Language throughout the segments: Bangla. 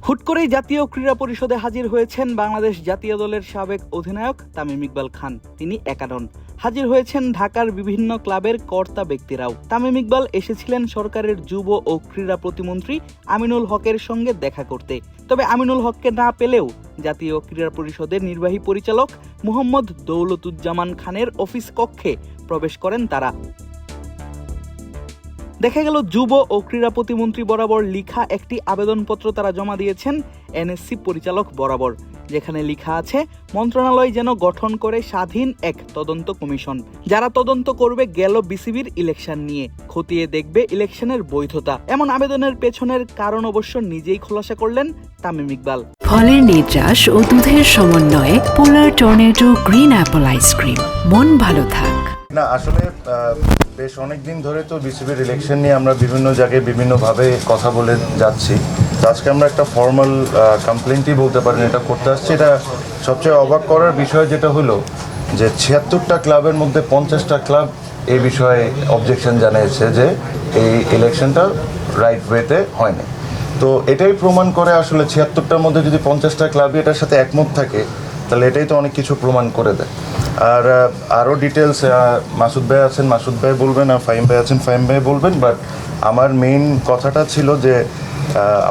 হুট করেই জাতীয় ক্রীড়া পরিষদে হাজির হয়েছেন বাংলাদেশ জাতীয় দলের সাবেক অধিনায়ক তামিম ইকবাল খান। তিনি একা নন, হাজির হয়েছেন ঢাকার বিভিন্ন ক্লাবের কর্তা ব্যক্তিরাও। তামিম ইকবাল এসেছিলেন সরকারের যুব ও ক্রীড়া প্রতিমন্ত্রী আমিনুল হকের সঙ্গে দেখা করতে। তবে আমিনুল হককে না পেলেও জাতীয় ক্রীড়া পরিষদের নির্বাহী পরিচালক মোহাম্মদ দৌলতুজ্জামান খানের অফিস কক্ষে প্রবেশ করেন তারা। দেখা গেল যুব ও ক্রীড়া প্রতিমন্ত্রী বরাবর লিখা একটি আবেদনপত্র তারা জমা দিয়েছেন এনএসসি পরিচালক বরাবর, যেখানে লেখা আছে মন্ত্রণালয় যেন গঠন করে স্বাধীন এক তদন্ত কমিশন, যারা তদন্ত করবে গেল বিসিবির ইলেকশন নিয়ে, খতিয়ে দেখবে ইলেকশনের বৈধতা। এমন আবেদনের পেছনের কারণ অবশ্য নিজেই খোলাসা করলেন তামিম ইকবাল। ফলের নির্যাস ও দুধের সমন্বয়ে পোলার টর্নেডো গ্রিন অ্যাপল আইসক্রিম। মন ভালো থাক। না, আসলে বেশ অনেকদিন ধরে তো বিসিবির ইলেকশন নিয়ে আমরা বিভিন্ন জায়গায় বিভিন্নভাবে কথা বলে যাচ্ছি। তো আজকে আমরা একটা ফর্মাল কমপ্লেন্টই বলতে পারেন এটা করতে আসছি। এটা সবচেয়ে অবাক করার বিষয় যেটা হলো যে ৭৬টা ক্লাবের মধ্যে ৫০টা ক্লাব এই বিষয়ে অবজেকশন জানিয়েছে যে এই ইলেকশনটা রাইট ওয়েতে হয়নি। তো এটাই প্রমাণ করে আসলে ৭৬টার মধ্যে যদি ৫০টা ক্লাবই এটার সাথে একমত থাকে তাহলে এটাই তো অনেক কিছু প্রমাণ করে দেয়। আর আরও ডিটেলস মাসুদ ভাই আছেন, মাসুদ ভাই বলবেন, আর ফাহিম ভাই আছেন, ফাহিম ভাই বলবেন। বাট আমার মেইন কথাটা ছিল যে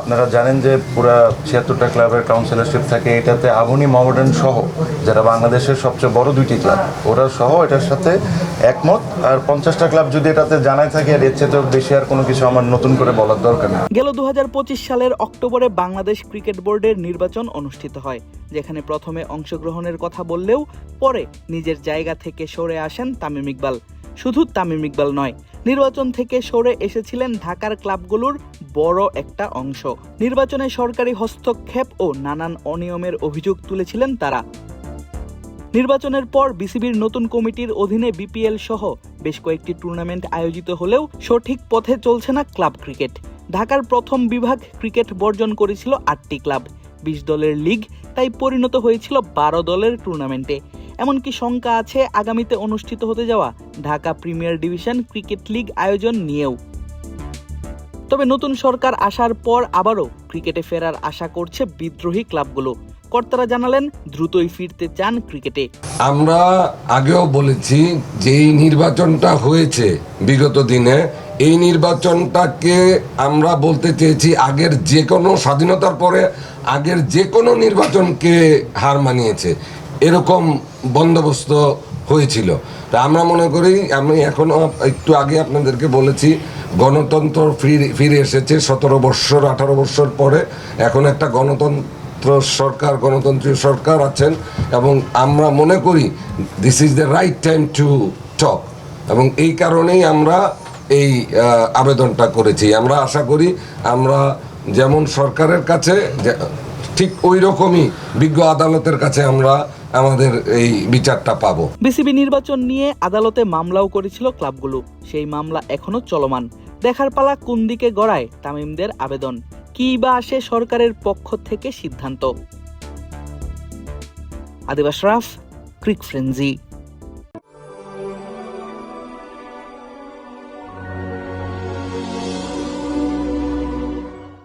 আপনারা জানেন যে পুরা ৭৬টা ক্লাবের কাউন্সিলরশিপ থাকে, এটাতে আগুনি মডার্ন সহ যারা বাংলাদেশের সবচেয়ে বড় দুইটি ক্লাব ওরা সহ এটার সাথে একমত। আর ৫০টা ক্লাব যদি এটাতে জানায় থাকে আর এর চেয়ে বেশি আর কোনো কিছু আমার নতুন করে বলার দরকার নেই। গেল ২০২৫ সালের অক্টোবরে বাংলাদেশ ক্রিকেট বোর্ডের নির্বাচন অনুষ্ঠিত হয়, যেখানে প্রথমে অংশগ্রহণের কথা বললেও পরে নিজের জায়গা থেকে সরে আসেন তামিম ইকবাল। শুধু তামিম ইকবাল নয়, নির্বাচন থেকে সরে এসেছিলেন ঢাকার ক্লাবগুলোর বড় একটা অংশ। নির্বাচনে সরকারি হস্তক্ষেপ ও নানান অনিয়মের অভিযোগ তুলেছিলেন তারা। নির্বাচনের পর বিসিবির নতুন কমিটির অধীনে বিপিএল সহ বেশ কয়েকটি টুর্নামেন্ট আয়োজিত হলেও সঠিক পথে চলছে না ক্লাব ক্রিকেট। ঢাকার প্রথম বিভাগ ক্রিকেট বর্জন করেছিল ৮টি ক্লাব, ২০ দলের লিগ তাই পরিণত হয়েছিল ১২ দলের টুর্নামেন্টে। এমনকি শঙ্কা আছে আগামীতে অনুষ্ঠিত হতে যাওয়া Dhaka premier division cricket league আয়োজন নিয়েও। তবে নতুন সরকার আসার পর আবারও ক্রিকেটে ফেরার আশা করছে বিদ্রোহী ক্লাবগুলো। কর্তারা জানালেন দ্রুতই ফিরতে চান ক্রিকেটে। আমরা আগেও বলেছি যে এই নির্বাচনটা হয়েছে বিগত দিনে, এই নির্বাচনটাকে আমরা বলতে চেয়েছি আগের যে কোনো স্বাধীনতার পরে আগের যে কোনো নির্বাচনকে হার মানিয়েছে, এরকম বন্দোবস্ত হয়েছিল। তা আমরা মনে করি, আমি এখনো একটু আগে আপনাদেরকে বলেছি, গণতন্ত্র ফিরে এসেছে ১৭ বৎসর ১৮ বৎসর পরে। এখন একটা গণতন্ত্রীয় সরকার আছেন এবং আমরা মনে করি this is the right time to talk, এবং এই কারণেই আমরা এই আবেদনটা করেছি। আমরা আশা করি আমরা যেমন সরকারের কাছে ঠিক ওই রকমই বিজ্ঞ আদালতের কাছে আমরা আমাদের এই বিচারটা পাবো। বিসিবি নির্বাচন নিয়ে আদালতে মামলাও করেছিল ক্লাবগুলো, সেই মামলা এখনো চলমান। দেখার পালা কোন দিকে গড়ায় তামিমদের আবেদন, কি বা আসে সরকারের পক্ষ থেকে সিদ্ধান্ত। আদিব আশরাফ, ক্রিক ফ্রেঞ্জি।